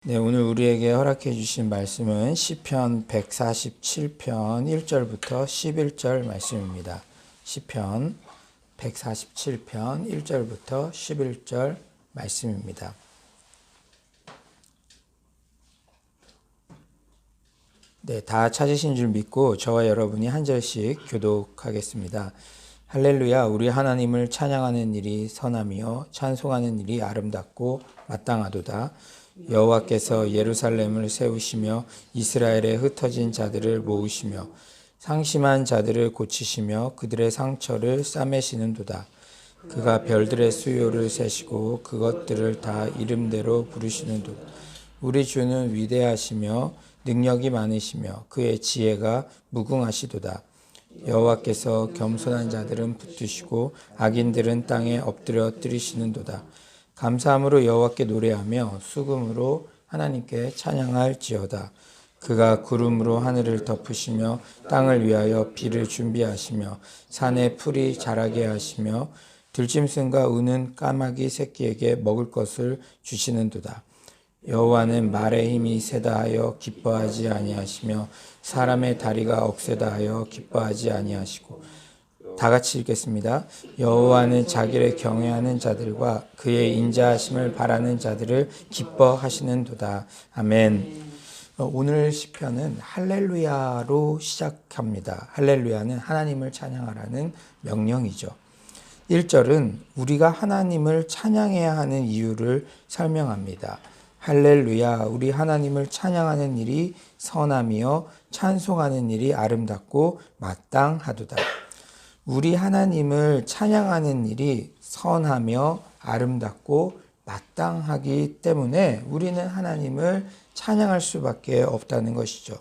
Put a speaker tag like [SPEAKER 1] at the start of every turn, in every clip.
[SPEAKER 1] 네, 오늘 우리에게 허락해 주신 말씀은 시편 147편 1절부터 11절 말씀입니다. 시편 147편 1절부터 11절 말씀입니다. 네, 다 찾으신 줄 믿고 저와 여러분이 한 절씩 교독하겠습니다. 할렐루야, 우리 하나님을 찬양하는 일이 선하며 찬송하는 일이 아름답고 마땅하도다. 여호와께서 예루살렘을 세우시며 이스라엘에 흩어진 자들을 모으시며 상심한 자들을 고치시며 그들의 상처를 싸매시는도다. 그가 별들의 수요를 세시고 그것들을 다 이름대로 부르시는도다. 우리 주는 위대하시며 능력이 많으시며 그의 지혜가 무궁하시도다. 여호와께서 겸손한 자들은 붙드시고 악인들은 땅에 엎드려 뜨리시는도다. 감사함으로 여호와께 노래하며 수금으로 하나님께 찬양할지어다. 그가 구름으로 하늘을 덮으시며 땅을 위하여 비를 준비하시며 산에 풀이 자라게 하시며 들짐승과 우는 까마귀 새끼에게 먹을 것을 주시는도다. 여호와는 말의 힘이 세다 하여 기뻐하지 아니하시며 사람의 다리가 억세다 하여 기뻐하지 아니하시고. 다 같이 읽겠습니다. 여호와는 자기를 경외하는 자들과 그의 인자하심을 바라는 자들을 기뻐하시는도다. 아멘. 오늘 시편은 할렐루야로 시작합니다. 할렐루야는 하나님을 찬양하라는 명령이죠. 1절은 우리가 하나님을 찬양해야 하는 이유를 설명합니다. 할렐루야, 우리 하나님을 찬양하는 일이 선하며 찬송하는 일이 아름답고 마땅하도다. 우리 하나님을 찬양하는 일이 선하며 아름답고 마땅하기 때문에 우리는 하나님을 찬양할 수밖에 없다는 것이죠.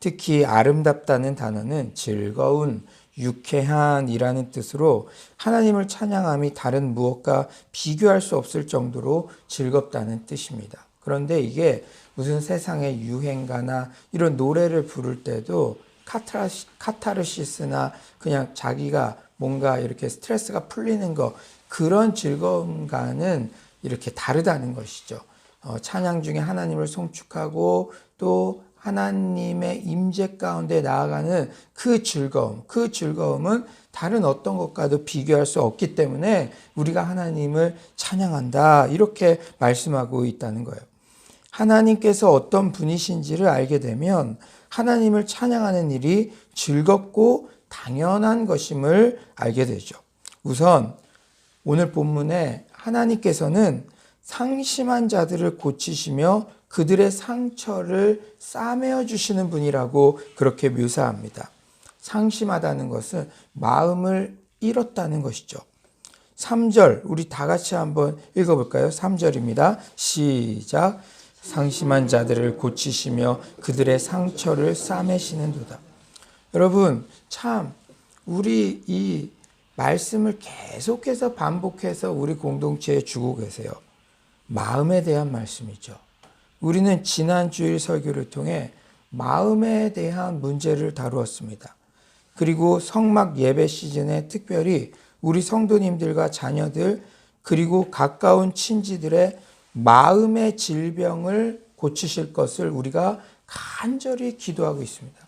[SPEAKER 1] 특히 아름답다는 단어는 즐거운, 유쾌한이라는 뜻으로 하나님을 찬양함이 다른 무엇과 비교할 수 없을 정도로 즐겁다는 뜻입니다. 그런데 이게 무슨 세상의 유행가나 이런 노래를 부를 때도 카타르시스나 그냥 자기가 뭔가 이렇게 스트레스가 풀리는 거, 그런 즐거움과는 이렇게 다르다는 것이죠. 찬양 중에 하나님을 송축하고 또 하나님의 임재 가운데 나아가는 그 즐거움은 다른 어떤 것과도 비교할 수 없기 때문에 우리가 하나님을 찬양한다, 이렇게 말씀하고 있다는 거예요. 하나님께서 어떤 분이신지를 알게 되면 하나님을 찬양하는 일이 즐겁고 당연한 것임을 알게 되죠. 우선 오늘 본문에 하나님께서는 상심한 자들을 고치시며 그들의 상처를 싸매어 주시는 분이라고 그렇게 묘사합니다. 상심하다는 것은 마음을 잃었다는 것이죠. 3절 우리 다 같이 한번 읽어볼까요? 3절입니다. 시작. 상심한 자들을 고치시며 그들의 상처를 싸매시는도다. 여러분, 참 우리 이 말씀을 계속해서 반복해서 우리 공동체에 주고 계세요. 마음에 대한 말씀이죠. 우리는 지난 주일 설교를 통해 마음에 대한 문제를 다루었습니다. 그리고 성막 예배 시즌에 특별히 우리 성도님들과 자녀들 그리고 가까운 친지들의 마음의 질병을 고치실 것을 우리가 간절히 기도하고 있습니다.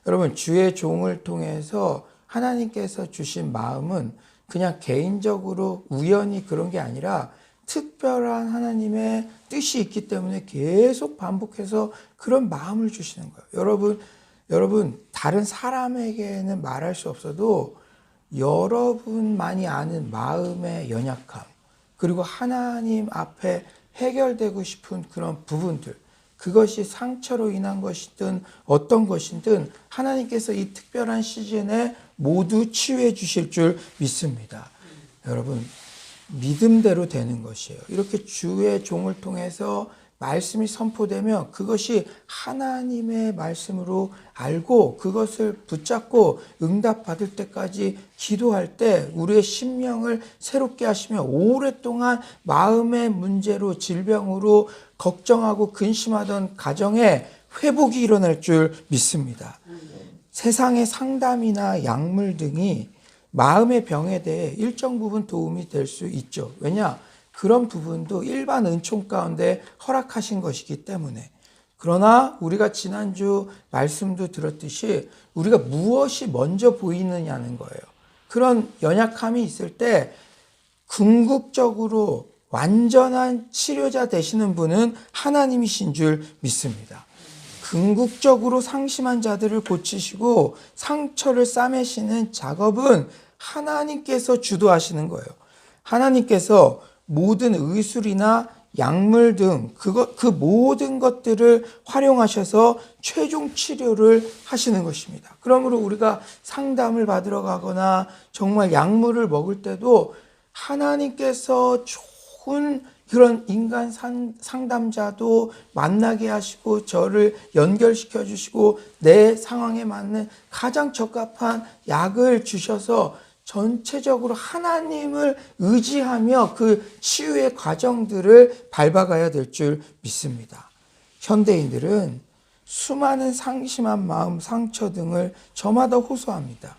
[SPEAKER 1] 여러분, 주의 종을 통해서 하나님께서 주신 마음은 그냥 개인적으로 우연히 그런 게 아니라 특별한 하나님의 뜻이 있기 때문에 계속 반복해서 그런 마음을 주시는 거예요. 여러분 다른 사람에게는 말할 수 없어도 여러분만이 아는 마음의 연약함, 그리고 하나님 앞에 해결되고 싶은 그런 부분들, 그것이 상처로 인한 것이든 어떤 것이든 하나님께서 이 특별한 시즌에 모두 치유해 주실 줄 믿습니다. 여러분, 믿음대로 되는 것이에요. 이렇게 주의 종을 통해서 말씀이 선포되면 그것이 하나님의 말씀으로 알고 그것을 붙잡고 응답받을 때까지 기도할 때 우리의 심령을 새롭게 하시며 오랫동안 마음의 문제로 질병으로 걱정하고 근심하던 가정에 회복이 일어날 줄 믿습니다. 세상의 상담이나 약물 등이 마음의 병에 대해 일정 부분 도움이 될 수 있죠. 왜냐? 그런 부분도 일반 은총 가운데 허락하신 것이기 때문에, 그러나 우리가 지난주 말씀도 들었듯이 우리가 무엇이 먼저 보이느냐는 거예요. 그런 연약함이 있을 때 궁극적으로 완전한 치료자 되시는 분은 하나님이신 줄 믿습니다. 궁극적으로 상심한 자들을 고치시고 상처를 싸매시는 작업은 하나님께서 주도하시는 거예요. 하나님께서 모든 의술이나 약물 등 그 모든 것들을 활용하셔서 최종 치료를 하시는 것입니다. 그러므로 우리가 상담을 받으러 가거나 정말 약물을 먹을 때도 하나님께서 좋은 그런 인간 상담자도 만나게 하시고 저를 연결시켜 주시고 내 상황에 맞는 가장 적합한 약을 주셔서 전체적으로 하나님을 의지하며 그 치유의 과정들을 밟아가야 될 줄 믿습니다. 현대인들은 수많은 상심한 마음, 상처 등을 저마다 호소합니다.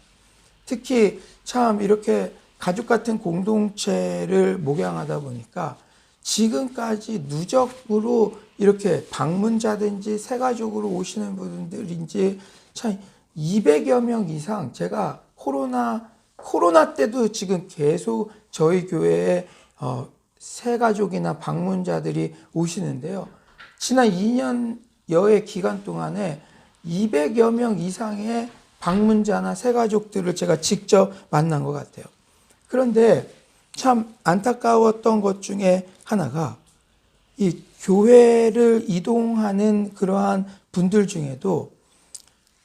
[SPEAKER 1] 특히 참 이렇게 가족 같은 공동체를 목양하다 보니까 지금까지 누적으로 이렇게 방문자든지 새가족으로 오시는 분들인지 참 200여 명 이상, 제가 코로나 때도 지금 계속 저희 교회에 새가족이나 방문자들이 오시는데요. 지난 2년여의 기간 동안에 200여 명 이상의 방문자나 새가족들을 제가 직접 만난 것 같아요. 그런데 참 안타까웠던 것 중에 하나가 이 교회를 이동하는 그러한 분들 중에도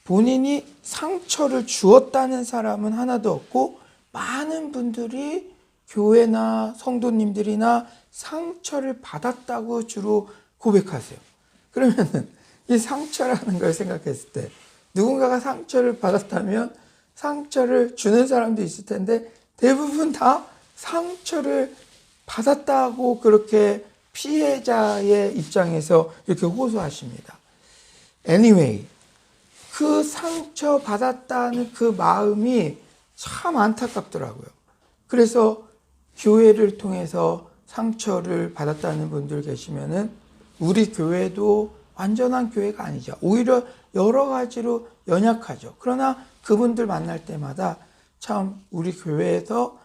[SPEAKER 1] 본인이 상처를 주었다는 사람은 하나도 없고 많은 분들이 교회나 성도님들이나 상처를 받았다고 주로 고백하세요. 그러면은 이 상처라는 걸 생각했을 때 누군가가 상처를 받았다면 상처를 주는 사람도 있을 텐데 대부분 다 상처를 받았다고 그렇게 피해자의 입장에서 이렇게 호소하십니다. Anyway, 그 상처 받았다는 그 마음이 참 안타깝더라고요. 그래서 교회를 통해서 상처를 받았다는 분들 계시면은 우리 교회도 완전한 교회가 아니죠. 오히려 여러 가지로 연약하죠. 그러나 그분들 만날 때마다 참 우리 교회에서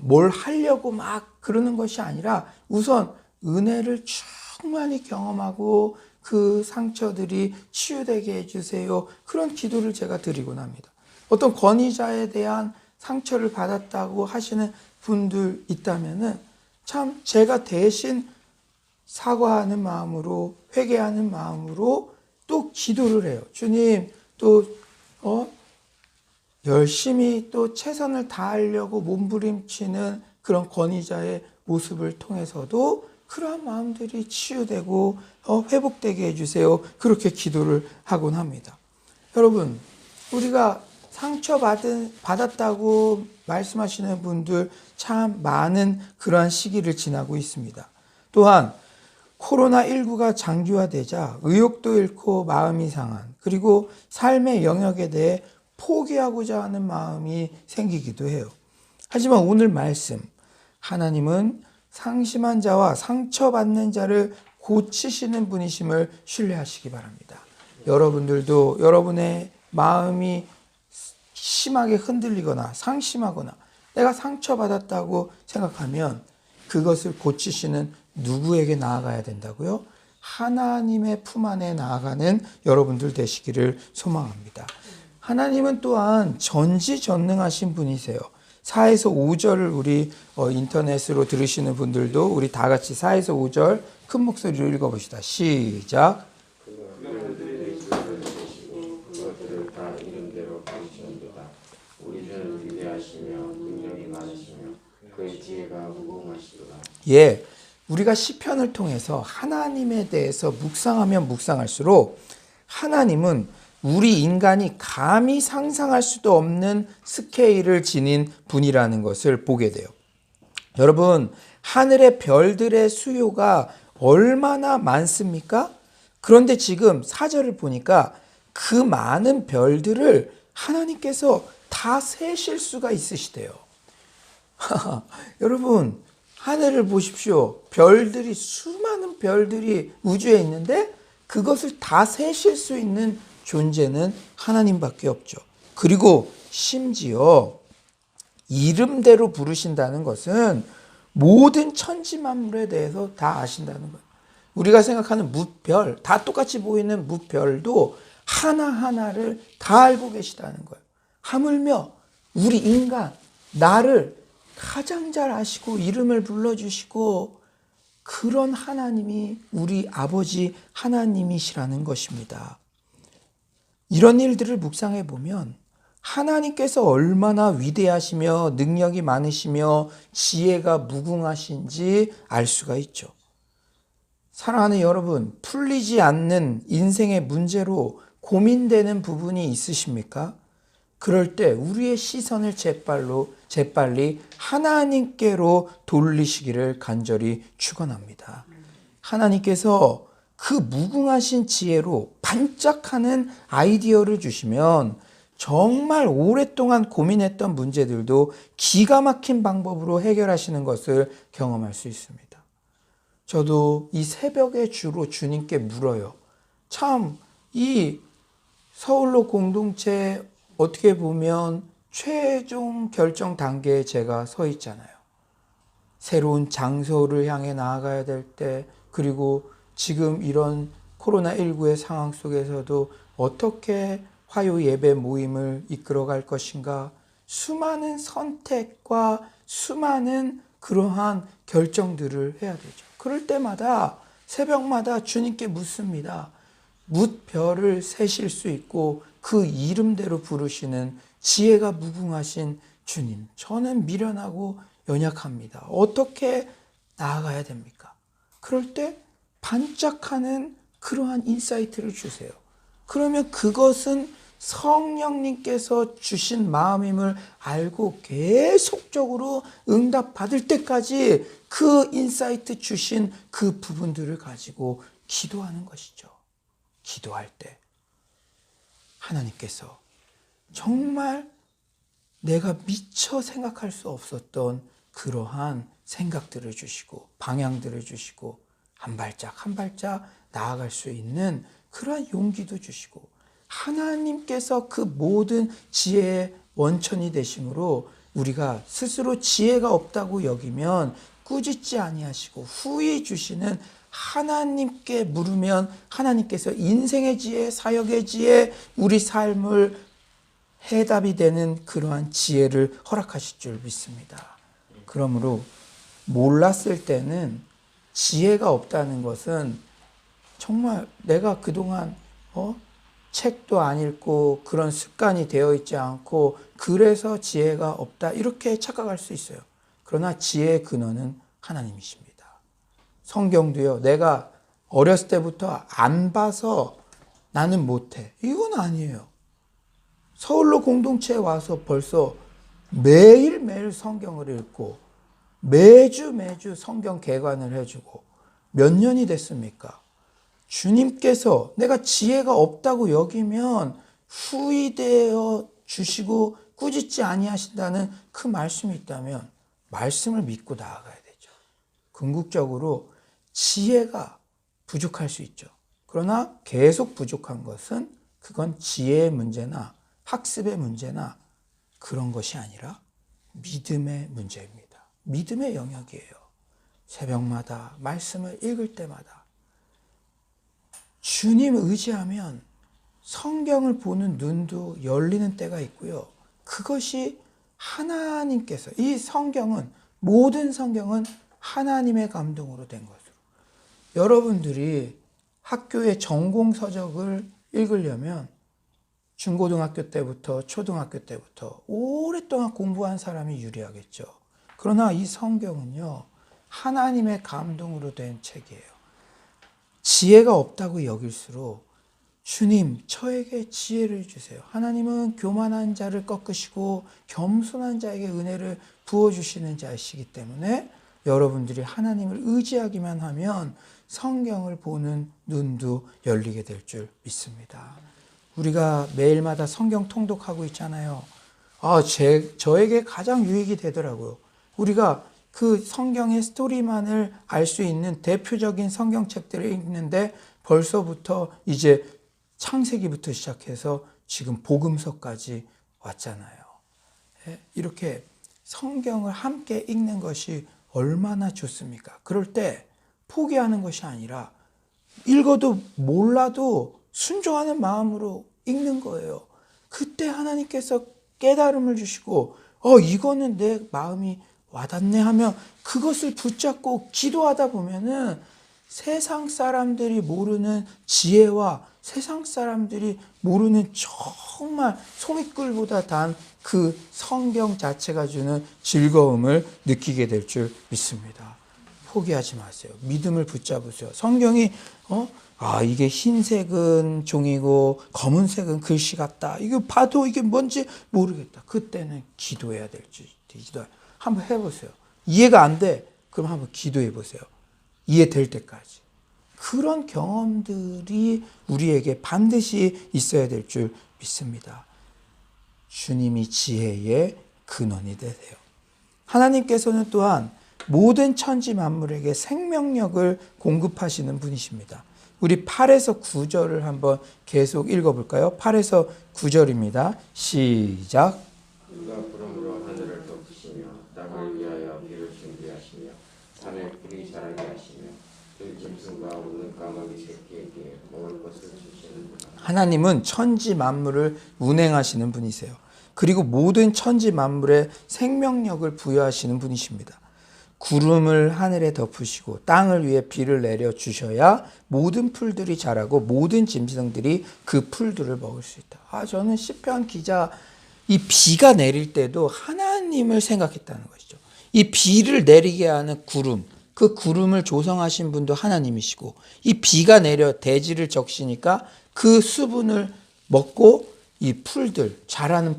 [SPEAKER 1] 뭘 하려고 막 그러는 것이 아니라 우선 은혜를 충만히 경험하고 그 상처들이 치유되게 해주세요. 그런 기도를 제가 드리곤 합니다. 어떤 권위자에 대한 상처를 받았다고 하시는 분들 있다면은 참 제가 대신 사과하는 마음으로 회개하는 마음으로 또 기도를 해요. 주님 또 열심히 또 최선을 다하려고 몸부림치는 그런 권위자의 모습을 통해서도 그러한 마음들이 치유되고 회복되게 해주세요. 그렇게 기도를 하곤 합니다. 여러분, 우리가 받았다고 말씀하시는 분들 참 많은 그러한 시기를 지나고 있습니다. 또한 코로나19가 장기화되자 의욕도 잃고 마음이 상한, 그리고 삶의 영역에 대해 포기하고자 하는 마음이 생기기도 해요. 하지만 오늘 말씀, 하나님은 상심한 자와 상처받는 자를 고치시는 분이심을 신뢰하시기 바랍니다. 여러분들도 여러분의 마음이 심하게 흔들리거나 상심하거나 내가 상처받았다고 생각하면 그것을 고치시는 누구에게 나아가야 된다고요? 하나님의 품 안에 나아가는 여러분들 되시기를 소망합니다. 하나님은 또한 전지전능하신 분이세요. 4에서 5절을 우리 인터넷으로 들으시는 분들도 우리 다 같이 4에서 5절 큰 목소리로 읽어봅시다. 시작.
[SPEAKER 2] 그것들을 다 이름대로 부르시는도다. 우리는 위대하시며 능력이 많으시며 그의 지혜가 무궁하시도다.
[SPEAKER 1] 예, 우리가 시편을 통해서 하나님에 대해서 묵상하면 묵상할수록 하나님은 우리 인간이 감히 상상할 수도 없는 스케일을 지닌 분이라는 것을 보게 돼요. 여러분, 하늘의 별들의 수요가 얼마나 많습니까? 그런데 지금 4절을 보니까 그 많은 별들을 하나님께서 다 세실 수가 있으시대요. 여러분, 하늘을 보십시오. 별들이, 수많은 별들이 우주에 있는데 그것을 다 세실 수 있는 존재는 하나님밖에 없죠. 그리고 심지어 이름대로 부르신다는 것은 모든 천지 만물에 대해서 다 아신다는 거예요. 우리가 생각하는 무별, 다 똑같이 보이는 무별도 하나하나를 다 알고 계시다는 거예요. 하물며 우리 인간, 나를 가장 잘 아시고 이름을 불러주시고 그런 하나님이 우리 아버지 하나님이시라는 것입니다. 이런 일들을 묵상해 보면 하나님께서 얼마나 위대하시며 능력이 많으시며 지혜가 무궁하신지 알 수가 있죠. 사랑하는 여러분, 풀리지 않는 인생의 문제로 고민되는 부분이 있으십니까? 그럴 때 우리의 시선을 재빨리 하나님께로 돌리시기를 간절히 축원합니다. 하나님께서 그 무궁하신 지혜로 반짝하는 아이디어를 주시면 정말 오랫동안 고민했던 문제들도 기가 막힌 방법으로 해결하시는 것을 경험할 수 있습니다. 저도 이 새벽에 주로 주님께 물어요. 참, 이 서울로 공동체 어떻게 보면 최종 결정 단계에 제가 서 있잖아요. 새로운 장소를 향해 나아가야 될 때, 그리고 지금 이런 코로나19의 상황 속에서도 어떻게 화요 예배 모임을 이끌어갈 것인가, 수많은 선택과 수많은 그러한 결정들을 해야 되죠. 그럴 때마다 새벽마다 주님께 묻습니다. 뭇별을 세실 수 있고 그 이름대로 부르시는 지혜가 무궁하신 주님, 저는 미련하고 연약합니다. 어떻게 나아가야 됩니까? 그럴 때 반짝하는 그러한 인사이트를 주세요. 그러면 그것은 성령님께서 주신 마음임을 알고 계속적으로 응답받을 때까지 그 인사이트 주신 그 부분들을 가지고 기도하는 것이죠. 기도할 때 하나님께서 정말 내가 미처 생각할 수 없었던 그러한 생각들을 주시고 방향들을 주시고 한 발짝 한 발짝 나아갈 수 있는 그러한 용기도 주시고, 하나님께서 그 모든 지혜의 원천이 되심으로 우리가 스스로 지혜가 없다고 여기면 꾸짖지 아니하시고 후히 주시는 하나님께 물으면 하나님께서 인생의 지혜, 사역의 지혜, 우리 삶을 해답이 되는 그러한 지혜를 허락하실 줄 믿습니다. 그러므로 몰랐을 때는 지혜가 없다는 것은 정말 내가 그동안 책도 안 읽고 그런 습관이 되어 있지 않고 그래서 지혜가 없다 이렇게 착각할 수 있어요. 그러나 지혜의 근원은 하나님이십니다. 성경도요, 내가 어렸을 때부터 안 봐서 나는 못해, 이건 아니에요. 서울로 공동체에 와서 벌써 매일매일 성경을 읽고 매주 성경 개관을 해주고 몇 년이 됐습니까? 주님께서 내가 지혜가 없다고 여기면 후히되어 주시고 꾸짖지 아니하신다는 그 말씀이 있다면 말씀을 믿고 나아가야 되죠. 궁극적으로 지혜가 부족할 수 있죠. 그러나 계속 부족한 것은 그건 지혜의 문제나 학습의 문제나 그런 것이 아니라 믿음의 문제입니다. 믿음의 영역이에요. 새벽마다 말씀을 읽을 때마다 주님 의지하면 성경을 보는 눈도 열리는 때가 있고요. 그것이 하나님께서, 이 성경은, 모든 성경은 하나님의 감동으로 된 것으로, 여러분들이 학교의 전공서적을 읽으려면 중고등학교 때부터 초등학교 때부터 오랫동안 공부한 사람이 유리하겠죠. 그러나 이 성경은요, 하나님의 감동으로 된 책이에요. 지혜가 없다고 여길수록 주님, 저에게 지혜를 주세요. 하나님은 교만한 자를 꺾으시고 겸손한 자에게 은혜를 부어주시는 자이시기 때문에 여러분들이 하나님을 의지하기만 하면 성경을 보는 눈도 열리게 될 줄 믿습니다. 우리가 매일마다 성경 통독하고 있잖아요. 저에게 가장 유익이 되더라고요. 우리가 그 성경의 스토리만을 알 수 있는 대표적인 성경책들을 읽는데 벌써부터 이제 창세기부터 시작해서 지금 복음서까지 왔잖아요. 이렇게 성경을 함께 읽는 것이 얼마나 좋습니까? 그럴 때 포기하는 것이 아니라 읽어도 몰라도 순종하는 마음으로 읽는 거예요. 그때 하나님께서 깨달음을 주시고 이거는 내 마음이 와닿네 하면 그것을 붙잡고 기도하다 보면은 세상 사람들이 모르는 지혜와 세상 사람들이 모르는 정말 송이꿀보다 단 그 성경 자체가 주는 즐거움을 느끼게 될 줄 믿습니다. 포기하지 마세요. 믿음을 붙잡으세요. 성경이 이게 흰색은 종이고 검은색은 글씨 같다. 이거 봐도 이게 뭔지 모르겠다. 그때는 기도해야 될지 한번 해보세요. 이해가 안 돼. 그럼 한번 기도해 보세요. 이해될 때까지. 그런 경험들이 우리에게 반드시 있어야 될 줄 믿습니다. 주님이 지혜의 근원이 되세요. 하나님께서는 또한 모든 천지 만물에게 생명력을 공급하시는 분이십니다. 우리 8에서 9절을 한번 계속 읽어볼까요? 8에서 9절입니다. 시작.
[SPEAKER 2] 그가 구름으로 하늘을 덮으시며 땅을 위하여 비를 준비하시며 산에 풀이 자라게 하시며 들짐승과 우는 까마귀 새끼에게 먹을 것을 주시는구나.
[SPEAKER 1] 하나님은 천지 만물을 운행하시는 분이세요. 그리고 모든 천지 만물에 생명력을 부여하시는 분이십니다. 구름을 하늘에 덮으시고 땅을 위해 비를 내려 주셔야 모든 풀들이 자라고 모든 짐승들이 그 풀들을 먹을 수 있다. 저는 시편 기자 이 비가 내릴 때도 하나님을 생각했다는 것이죠. 이 비를 내리게 하는 구름, 그 구름을 조성하신 분도 하나님이시고 이 비가 내려 대지를 적시니까 그 수분을 먹고 이 풀들, 자라는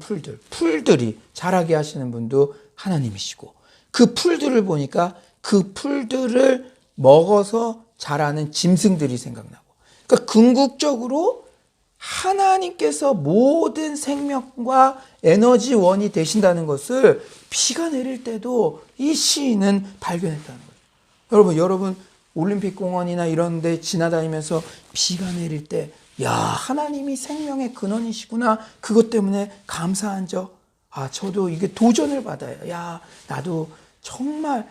[SPEAKER 1] 풀들이 자라게 하시는 분도 하나님이시고 그 풀들을 보니까 그 풀들을 먹어서 자라는 짐승들이 생각나고 그러니까 궁극적으로 하나님께서 모든 생명과 에너지원이 되신다는 것을 비가 내릴 때도 이 시인은 발견했다는 거예요. 여러분 올림픽 공원이나 이런 데 지나다니면서 비가 내릴 때 하나님이 생명의 근원이시구나. 그것 때문에 감사한 적. 저도 이게 도전을 받아요. 나도 정말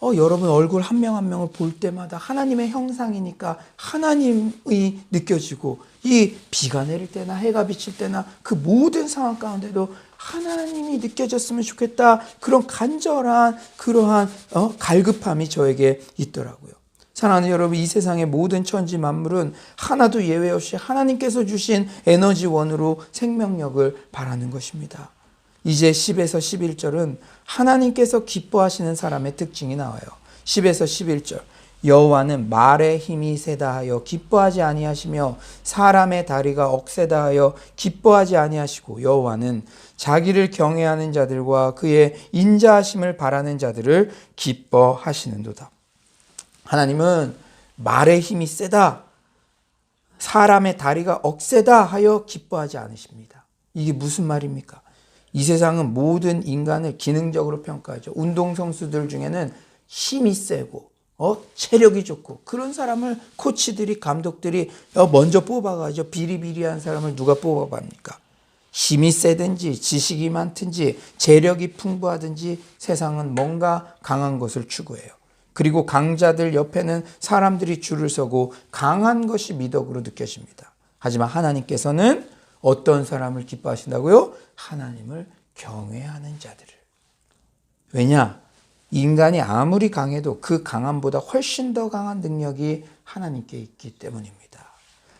[SPEAKER 1] 여러분 얼굴 한 명 한 명을 볼 때마다 하나님의 형상이니까 하나님이 느껴지고 이 비가 내릴 때나 해가 비칠 때나 그 모든 상황 가운데도 하나님이 느껴졌으면 좋겠다. 그런 간절한 그러한 갈급함이 저에게 있더라고요. 사랑하는 여러분, 이 세상의 모든 천지 만물은 하나도 예외 없이 하나님께서 주신 에너지원으로 생명력을 발하는 것입니다. 이제 10에서 11절은 하나님께서 기뻐하시는 사람의 특징이 나와요. 10에서 11절. 여호와는 말의 힘이 세다 하여 기뻐하지 아니하시며 사람의 다리가 억세다 하여 기뻐하지 아니하시고 여호와는 자기를 경외하는 자들과 그의 인자하심을 바라는 자들을 기뻐하시는도다. 하나님은 말의 힘이 세다, 사람의 다리가 억세다 하여 기뻐하지 않으십니다. 이게 무슨 말입니까? 이 세상은 모든 인간을 기능적으로 평가하죠. 운동선수들 중에는 힘이 세고 체력이 좋고 그런 사람을 코치들이 감독들이 먼저 뽑아가죠. 비리비리한 사람을 누가 뽑아갑니까? 힘이 세든지 지식이 많든지 재력이 풍부하든지 세상은 뭔가 강한 것을 추구해요. 그리고 강자들 옆에는 사람들이 줄을 서고 강한 것이 미덕으로 느껴집니다. 하지만 하나님께서는 어떤 사람을 기뻐하신다고요? 하나님을 경외하는 자들을. 왜냐? 인간이 아무리 강해도 그 강함보다 훨씬 더 강한 능력이 하나님께 있기 때문입니다.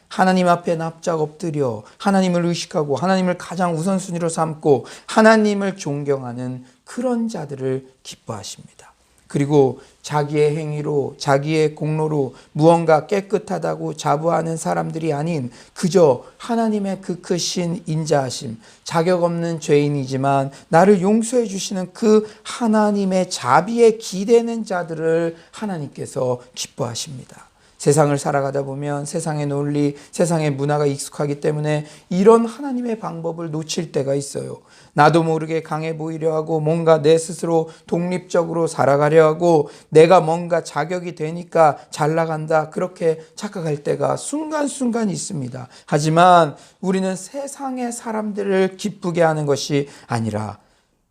[SPEAKER 1] 하나님 앞에 납작 엎드려 하나님을 의식하고 하나님을 가장 우선순위로 삼고 하나님을 존경하는 그런 자들을 기뻐하십니다. 그리고 자기의 행위로 자기의 공로로 무언가 깨끗하다고 자부하는 사람들이 아닌 그저 하나님의 그 크신 인자하심, 자격 없는 죄인이지만 나를 용서해 주시는 그 하나님의 자비에 기대는 자들을 하나님께서 기뻐하십니다. 세상을 살아가다 보면 세상의 논리, 세상의 문화가 익숙하기 때문에 이런 하나님의 방법을 놓칠 때가 있어요. 나도 모르게 강해 보이려 하고 뭔가 내 스스로 독립적으로 살아가려 하고 내가 뭔가 자격이 되니까 잘 나간다 그렇게 착각할 때가 순간순간 있습니다. 하지만 우리는 세상의 사람들을 기쁘게 하는 것이 아니라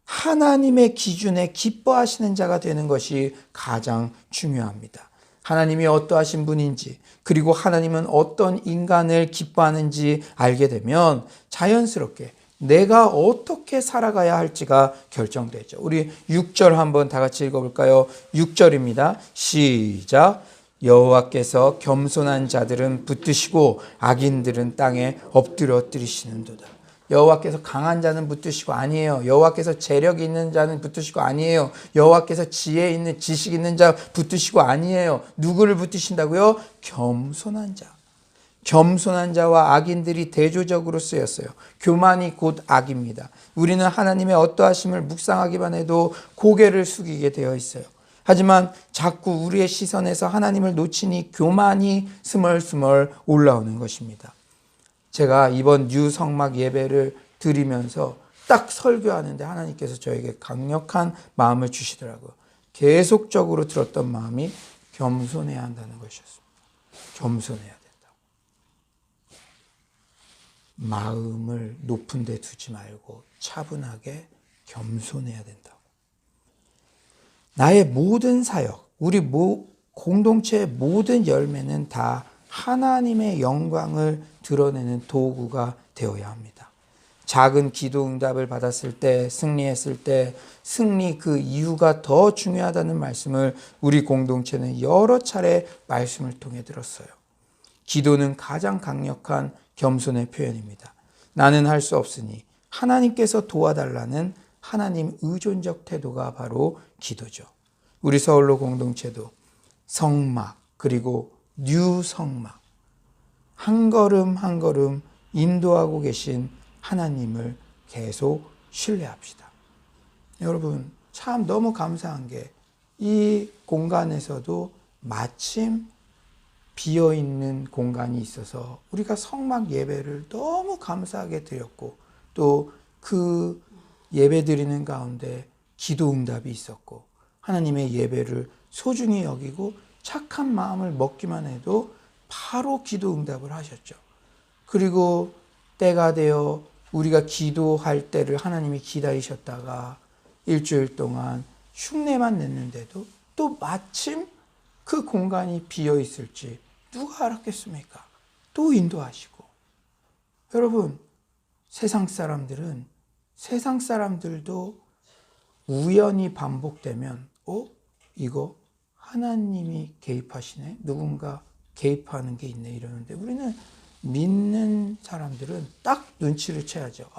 [SPEAKER 1] 하나님의 기준에 기뻐하시는 자가 되는 것이 가장 중요합니다. 하나님이 어떠하신 분인지 그리고 하나님은 어떤 인간을 기뻐하는지 알게 되면 자연스럽게 내가 어떻게 살아가야 할지가 결정되죠. 우리 6절 한번 다 같이 읽어볼까요? 6절입니다. 시작. 여호와께서 겸손한 자들은 붙드시고 악인들은 땅에 엎드려 뜨리시는도다. 여호와께서 강한 자는 붙드시고 아니에요. 여호와께서 재력 있는 자는 붙드시고 아니에요. 여호와께서 지혜 있는 지식 있는 자 붙드시고 아니에요. 누구를 붙드신다고요? 겸손한 자. 겸손한 자와 악인들이 대조적으로 쓰였어요. 교만이 곧 악입니다. 우리는 하나님의 어떠하심을 묵상하기만 해도 고개를 숙이게 되어 있어요. 하지만 자꾸 우리의 시선에서 하나님을 놓치니 교만이 스멀스멀 올라오는 것입니다. 제가 이번 뉴 성막 예배를 드리면서 딱 설교하는데 하나님께서 저에게 강력한 마음을 주시더라고요. 계속적으로 들었던 마음이 겸손해야 한다는 것이었습니다. 겸손해야 된다고. 마음을 높은 데 두지 말고 차분하게 겸손해야 된다고. 나의 모든 사역, 우리 공동체의 모든 열매는 다 하나님의 영광을 드러내는 도구가 되어야 합니다. 작은 기도 응답을 받았을 때, 승리했을 때, 승리 그 이유가 더 중요하다는 말씀을 우리 공동체는 여러 차례 말씀을 통해 들었어요. 기도는 가장 강력한 겸손의 표현입니다. 나는 할 수 없으니 하나님께서 도와달라는 하나님 의존적 태도가 바로 기도죠. 우리 서울로 공동체도 성막 그리고 뉴 성막 한 걸음 한 걸음 인도하고 계신 하나님을 계속 신뢰합시다. 여러분 참 너무 감사한 게 이 공간에서도 마침 비어있는 공간이 있어서 우리가 성막 예배를 너무 감사하게 드렸고 또 그 예배 드리는 가운데 기도 응답이 있었고 하나님의 예배를 소중히 여기고 착한 마음을 먹기만 해도 바로 기도 응답을 하셨죠. 그리고 때가 되어 우리가 기도할 때를 하나님이 기다리셨다가 일주일 동안 흉내만 냈는데도 또 마침 그 공간이 비어 있을지 누가 알았겠습니까? 또 인도하시고. 여러분, 세상 사람들도 우연히 반복되면 이거 하나님이 개입하시네? 누군가 개입하는 게 있네 이러는데 우리는 믿는 사람들은 딱 눈치를 채야죠.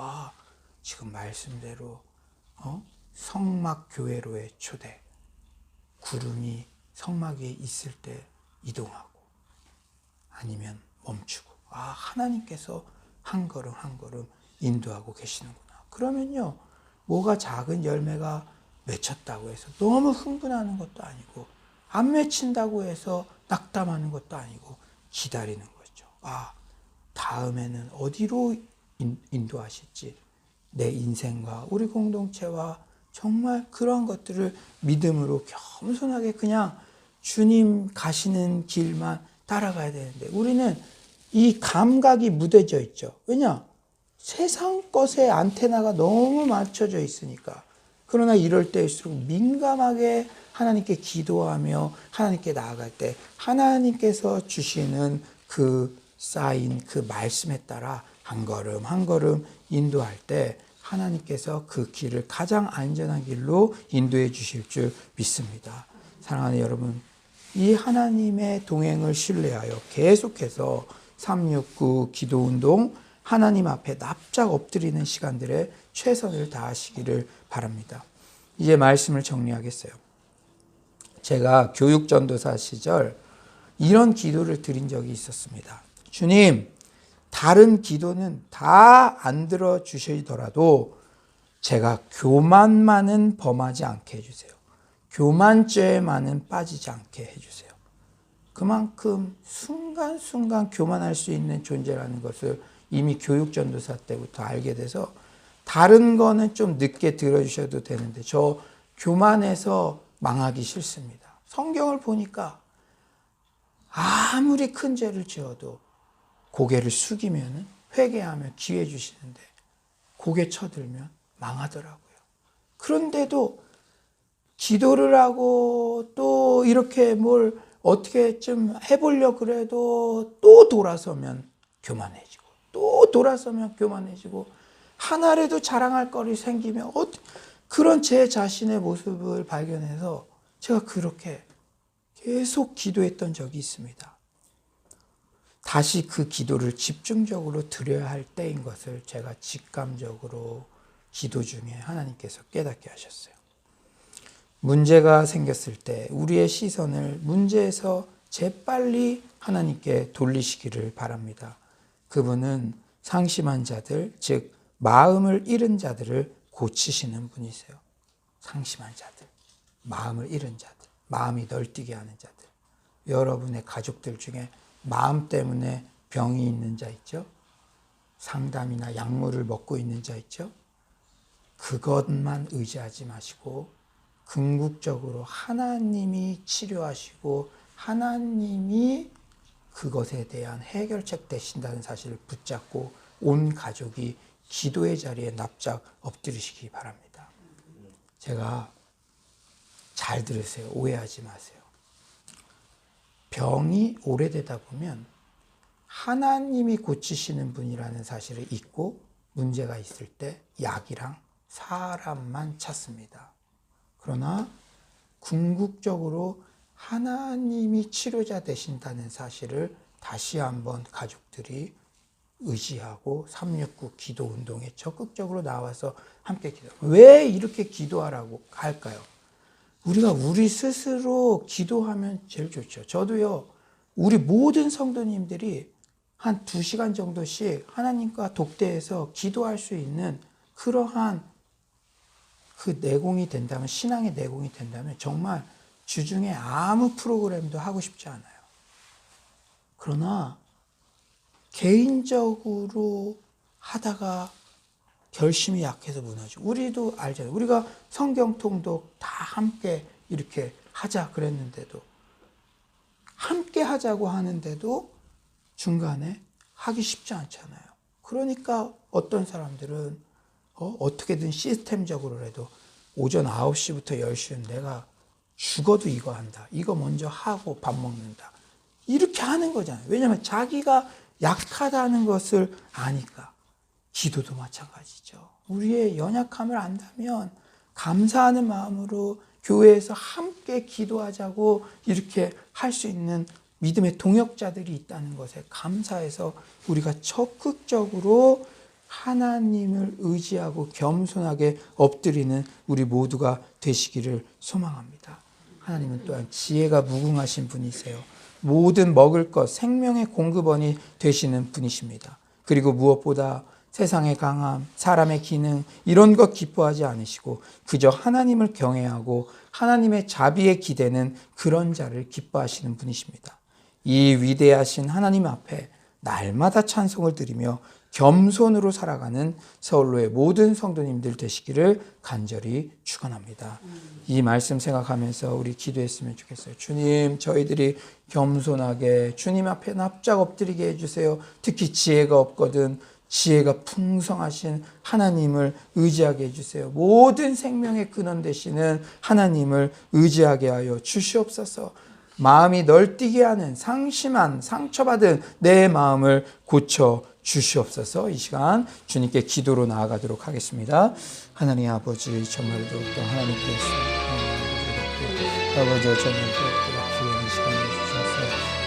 [SPEAKER 1] 지금 말씀대로 성막 교회로의 초대. 구름이 성막에 있을 때 이동하고 아니면 멈추고 하나님께서 한 걸음 한 걸음 인도하고 계시는구나. 그러면요 뭐가 작은 열매가 맺혔다고 해서 너무 흥분하는 것도 아니고 안 맺힌다고 해서 낙담하는 것도 아니고 기다리는 거죠. 다음에는 어디로 인도하실지 내 인생과 우리 공동체와 정말 그런 것들을 믿음으로 겸손하게 그냥 주님 가시는 길만 따라가야 되는데 우리는 이 감각이 무뎌져 있죠. 왜냐? 세상 것에 안테나가 너무 맞춰져 있으니까. 그러나 이럴 때일수록 민감하게 하나님께 기도하며 하나님께 나아갈 때 하나님께서 주시는 그 사인, 그 말씀에 따라 한 걸음 한 걸음 인도할 때 하나님께서 그 길을 가장 안전한 길로 인도해 주실 줄 믿습니다. 사랑하는 여러분, 이 하나님의 동행을 신뢰하여 계속해서 369 기도운동 하나님 앞에 납작 엎드리는 시간들에 최선을 다하시기를 바랍니다. 이제 말씀을 정리하겠어요. 제가 교육전도사 시절 이런 기도를 드린 적이 있었습니다. 주님, 다른 기도는 다 안 들어주시더라도 제가 교만만은 범하지 않게 해주세요. 교만죄에만은 빠지지 않게 해주세요. 그만큼 순간순간 교만할 수 있는 존재라는 것을 이미 교육전도사 때부터 알게 돼서 다른 거는 좀 늦게 들어주셔도 되는데 저 교만해서 망하기 싫습니다. 성경을 보니까 아무리 큰 죄를 지어도 고개를 숙이면 회개하며 기회 주시는데 고개 쳐들면 망하더라고요. 그런데도 기도를 하고 또 이렇게 뭘 어떻게 좀 해보려고 그래도 또 돌아서면 교만해지고 또 돌아서면 교만해지고 하나라도 자랑할 거리 생기면 그런 제 자신의 모습을 발견해서 제가 그렇게 계속 기도했던 적이 있습니다. 다시 그 기도를 집중적으로 드려야 할 때인 것을 제가 직감적으로 기도 중에 하나님께서 깨닫게 하셨어요. 문제가 생겼을 때 우리의 시선을 문제에서 재빨리 하나님께 돌리시기를 바랍니다. 그분은 상심한 자들, 즉 마음을 잃은 자들을 고치시는 분이세요. 상심한 자들, 마음을 잃은 자들, 마음이 널뛰게 하는 자들. 여러분의 가족들 중에 마음 때문에 병이 있는 자 있죠? 상담이나 약물을 먹고 있는 자 있죠? 그것만 의지하지 마시고 궁극적으로 하나님이 치료하시고 하나님이 그것에 대한 해결책 되신다는 사실을 붙잡고 온 가족이 기도의 자리에 납작 엎드리시기 바랍니다. 제가 잘 들으세요. 오해하지 마세요. 병이 오래되다 보면 하나님이 고치시는 분이라는 사실을 잊고 문제가 있을 때 약이랑 사람만 찾습니다. 그러나 궁극적으로 하나님이 치료자 되신다는 사실을 다시 한번 가족들이 의지하고 369 기도 운동에 적극적으로 나와서 함께 기도하고. 왜 이렇게 기도하라고 할까요? 우리가 우리 스스로 기도하면 제일 좋죠. 저도요, 우리 모든 성도님들이 한 2시간 정도씩 하나님과 독대해서 기도할 수 있는 그러한 그 내공이 된다면, 신앙의 내공이 된다면 정말 주중에 아무 프로그램도 하고 싶지 않아요. 그러나 개인적으로 하다가 결심이 약해서 무너지고, 우리도 알잖아요. 우리가 성경 통독 다 함께 이렇게 하자 그랬는데도, 함께 하자고 하는데도 중간에 하기 쉽지 않잖아요. 그러니까 어떤 사람들은 어떻게든 시스템적으로라도 오전 9시부터 10시는 내가 죽어도 이거 한다. 이거 먼저 하고 밥 먹는다. 이렇게 하는 거잖아요. 왜냐하면 자기가 약하다는 것을 아니까. 기도도 마찬가지죠. 우리의 연약함을 안다면 감사하는 마음으로 교회에서 함께 기도하자고 이렇게 할 수 있는 믿음의 동역자들이 있다는 것에 감사해서 우리가 적극적으로 하나님을 의지하고 겸손하게 엎드리는 우리 모두가 되시기를 소망합니다. 하나님은 또한 지혜가 무궁하신 분이세요. 모든 먹을 것, 생명의 공급원이 되시는 분이십니다. 그리고 무엇보다 세상의 강함, 사람의 기능 이런 것 기뻐하지 않으시고 그저 하나님을 경외하고 하나님의 자비에 기대는 그런 자를 기뻐하시는 분이십니다. 이 위대하신 하나님 앞에 날마다 찬송을 드리며 겸손으로 살아가는 서울로의 모든 성도님들 되시기를 간절히 축원합니다. 이 말씀 생각하면서 우리 기도했으면 좋겠어요. 주님, 저희들이 겸손하게 주님 앞에 납작 엎드리게 해주세요. 특히 지혜가 없거든 지혜가 풍성하신 하나님을 의지하게 해주세요. 모든 생명의 근원 되시는 하나님을 의지하게 하여 주시옵소서. 마음이 널뛰게 하는 상심한 상처받은 내 마음을 고쳐 주시옵소서. 이 시간 주님께 기도로 나아가도록 하겠습니다. 하나님 아버지, 정말로 또 하나님께서 아버지 정말로 또 귀한 시간을 주셔서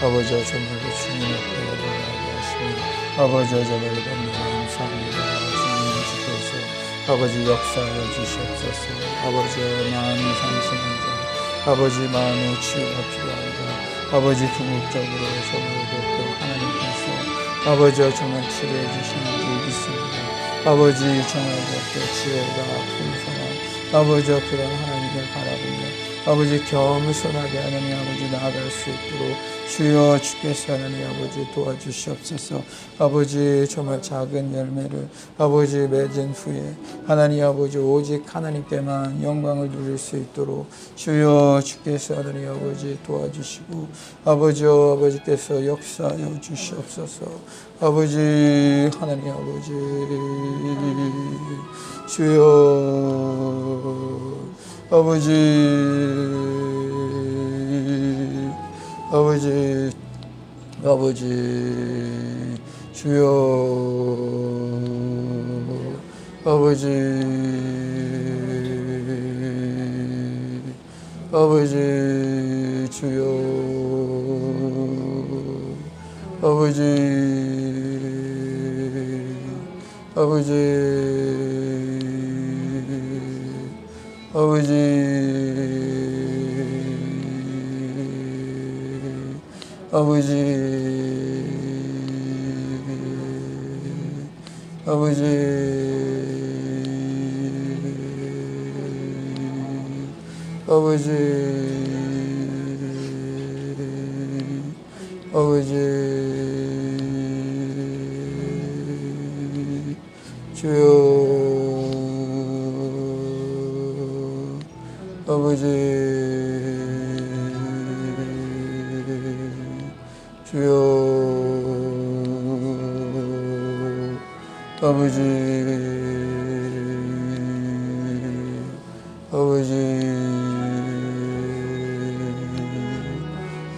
[SPEAKER 1] 아버지 정말로 주님 앞에 올라가게 하시니 아버지 정말로 너무 감사합니다. 주님 주께서 아버지 역사하여 주시옵소서. 아버지 마음이 상심한 자, 아버지 마음의 치유가 필요한 자, 아버지 궁극적으로 정말로 또 하나님께서 아버지 정말 치료해 주시는 줄 믿습니다. 아버지 정말 또 지혜가 풍성한 아버지 그런 하나님을 바라보며 아버지 겸손하게 하나님 아버지 나아갈 수 있도록 주여 주께서 하나님 아버지 도와주시옵소서. 아버지 정말 작은 열매를 아버지 맺은 후에 하나님 아버지 오직 하나님께만 영광을 누릴 수 있도록 주여 주께서 하나님 아버지 도와주시고 아버지께서 역사하여 주시옵소서. 아버지 하나님 아버지 주여 아버지 주여 아버지 주여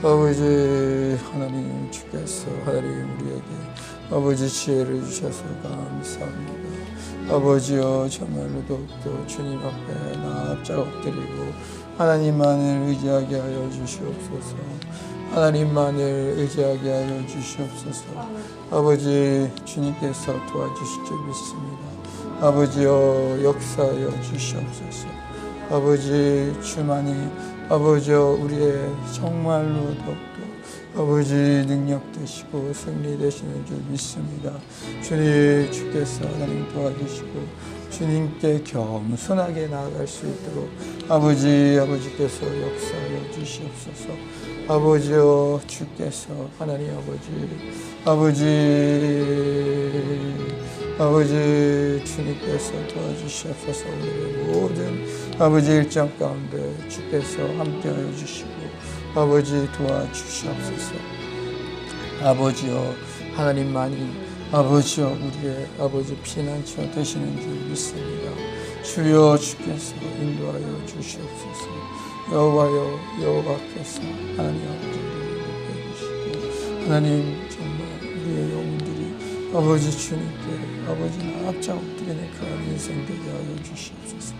[SPEAKER 1] 아버지 하나님 주께서 하나님 우리에게 아버지 지혜를 주셔서 감사합니다. 아버지여 정말로 더욱더 주님 앞에 납작 엎드리고 하나님만을 의지하게 하여 주시옵소서. 하나님만을 의지하게 하여 주시옵소서. 아버지 주님께서 도와주실 줄 믿습니다. 아버지여 역사하여 주시옵소서. 아버지 주만이 아버지여 우리의 정말로 더욱더 아버지 능력 되시고 승리 되시는 줄 믿습니다. 주님 주께서 하나님 도와주시고 주님께 겸손하게 나아갈 수 있도록 아버지께서 역사하여 주시옵소서. 아버지여 주께서 하나님 아버지 주님께서 도와주시옵소서. 오늘의 모든 아버지 일정 가운데 주께서 함께하여 주시고 아버지 도와주시옵소서. 아버지여 하나님만이 아버지여 우리의 아버지 피난처 되시는 줄 믿습니다. 주여 주께서 인도하여 주시옵소서. 여호와께서 하나님 아버지를 해주시고 하나님 정말 우리의 영혼들이 아버지 주님께 아버지 납작 엎드리는 그런 인생 되게 하여 주시옵소서.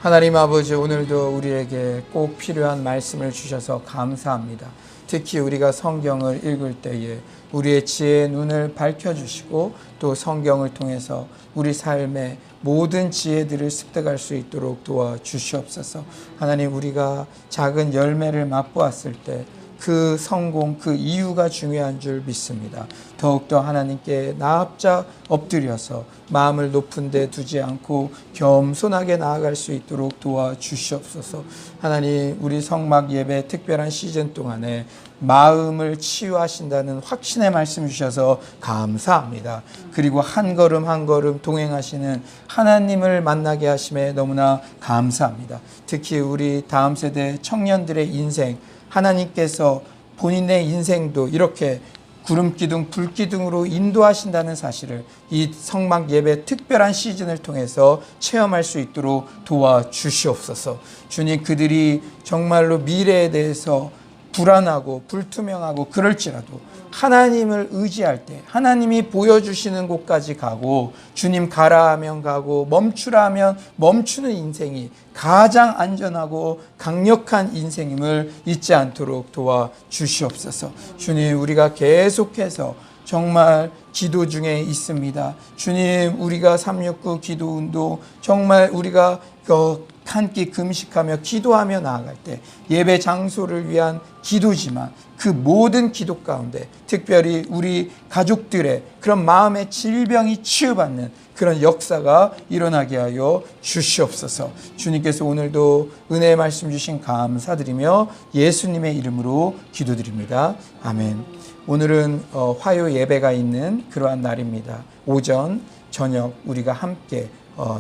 [SPEAKER 1] 하나님 아버지 오늘도 우리에게 꼭 필요한 말씀을 주셔서 감사합니다. 특히 우리가 성경을 읽을 때에 우리의 지혜의 눈을 밝혀주시고 또 성경을 통해서 우리 삶의 모든 지혜들을 습득할 수 있도록 도와주시옵소서. 하나님 우리가 작은 열매를 맛보았을 때 그 성공, 그 이유가 중요한 줄 믿습니다. 더욱더 하나님께 납작 엎드려서 마음을 높은 데 두지 않고 겸손하게 나아갈 수 있도록 도와주시옵소서. 하나님 우리 성막 예배 특별한 시즌 동안에 마음을 치유하신다는 확신의 말씀 주셔서 감사합니다. 그리고 한 걸음 한 걸음 동행하시는 하나님을 만나게 하심에 너무나 감사합니다. 특히 우리 다음 세대 청년들의 인생 하나님께서 본인의 인생도 이렇게 구름기둥, 불기둥으로 인도하신다는 사실을 이 성막 예배 특별한 시즌을 통해서 체험할 수 있도록 도와주시옵소서. 주님 그들이 정말로 미래에 대해서 불안하고 불투명하고 그럴지라도 하나님을 의지할 때 하나님이 보여주시는 곳까지 가고 주님 가라 하면 가고 멈추라 하면 멈추는 인생이 가장 안전하고 강력한 인생임을 잊지 않도록 도와주시옵소서. 주님 우리가 계속해서 정말 기도 중에 있습니다. 주님 우리가 369 기도운동 정말 우리가 한 끼 금식하며 기도하며 나아갈 때 예배 장소를 위한 기도지만 그 모든 기도 가운데 특별히 우리 가족들의 그런 마음의 질병이 치유받는 그런 역사가 일어나게 하여 주시옵소서. 주님께서 오늘도 은혜의 말씀 주신 감사드리며 예수님의 이름으로 기도드립니다. 아멘. 오늘은 화요 예배가 있는 그러한 날입니다. 오전, 저녁 우리가 함께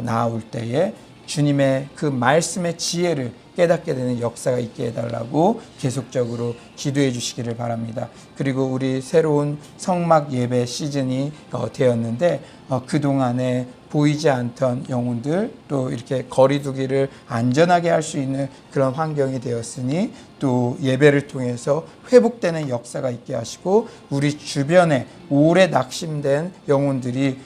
[SPEAKER 1] 나아올 때에 주님의 그 말씀의 지혜를 깨닫게 되는 역사가 있게 해달라고 계속적으로 기도해 주시기를 바랍니다. 그리고 우리 새로운 성막 예배 시즌이 되었는데 그동안에 보이지 않던 영혼들 또 이렇게 거리두기를 안전하게 할 수 있는 그런 환경이 되었으니 또 예배를 통해서 회복되는 역사가 있게 하시고 우리 주변에 오래 낙심된 영혼들이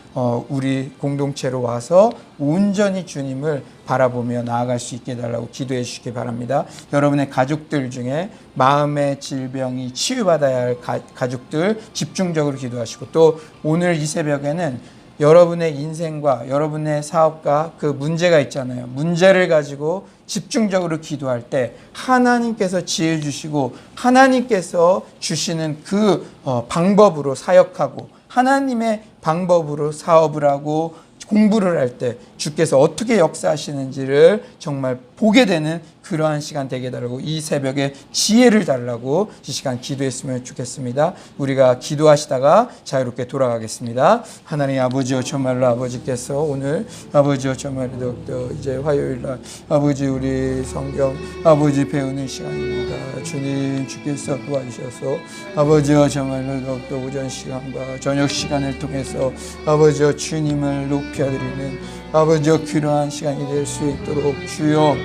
[SPEAKER 1] 우리 공동체로 와서 온전히 주님을 바라보며 나아갈 수 있게 해달라고 기도해 주시기 바랍니다. 여러분의 가족들 중에 마음의 질병이 치유받아야 할 가족들 집중적으로 기도하시고 또 오늘 이 새벽에는 여러분의 인생과 여러분의 사업과 그 문제가 있잖아요. 문제를 가지고 집중적으로 기도할 때 하나님께서 지혜 주시고 하나님께서 주시는 그 방법으로 사역하고 하나님의 방법으로 사업을 하고 공부를 할 때 주께서 어떻게 역사하시는지를 정말 보게 되는 그러한 시간 되게 해달라고 이 새벽에 지혜를 달라고 이 시간 기도했으면 좋겠습니다. 우리가 기도하시다가 자유롭게 돌아가겠습니다. 하나님 아버지여 정말로 아버지께서 오늘 아버지여 정말로 이제 화요일날 아버지 우리 성경 아버지 배우는 시간입니다. 주님 주께서 도와주셔서 아버지여 정말로 더욱더 오전 시간과 저녁 시간을 통해서 아버지여 주님을 높여드리는 아버지여 그러한 시간이 될 수 있도록 주여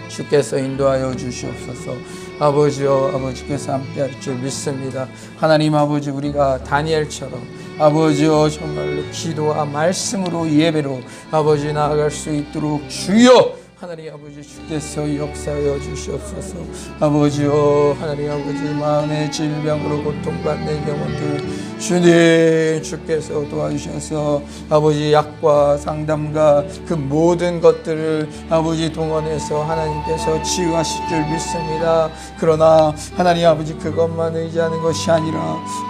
[SPEAKER 1] 주께서 인도하여 주시옵소서. 아버지여 아버지께서 함께할 줄 믿습니다. 하나님 아버지 우리가 다니엘처럼 아버지여 정말로 기도와 말씀으로 예배로 아버지 나아갈 수 있도록 주여 하나님 아버지 주께서 역사하여 주시옵소서. 아버지여 하나님 아버지 마음의 질병으로 고통받는 영혼들 주님 주께서 도와주셔서 아버지 약과 상담과 그 모든 것들을 아버지 동원해서 하나님께서 치유하실 줄 믿습니다. 그러나 하나님 아버지 그것만 의지하는 것이 아니라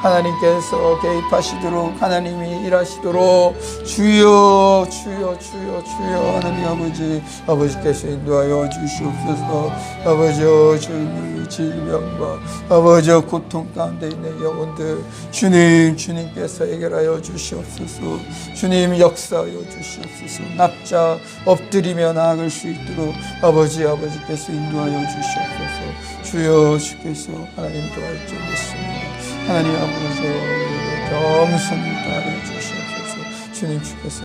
[SPEAKER 1] 하나님께서 개입하시도록 하나님이 일하시도록 주여 주여 주여 주여 하나님 아버지께서 인도하여 주시옵소서. 아버지여 주님의 질병과 아버지여 고통 가운데 있는 영혼들 주님께서 해결하여 주시옵소서. 주님 역사하여 주시옵소서. 납자 엎드리며 나아갈 수 있도록 아버지께서 인도하여 주시옵소서. 주여 주께서 하나님 도와줄 줄 믿습니다. 하나님 아버지 겸손히 따라 주시옵소서. 주님 주께서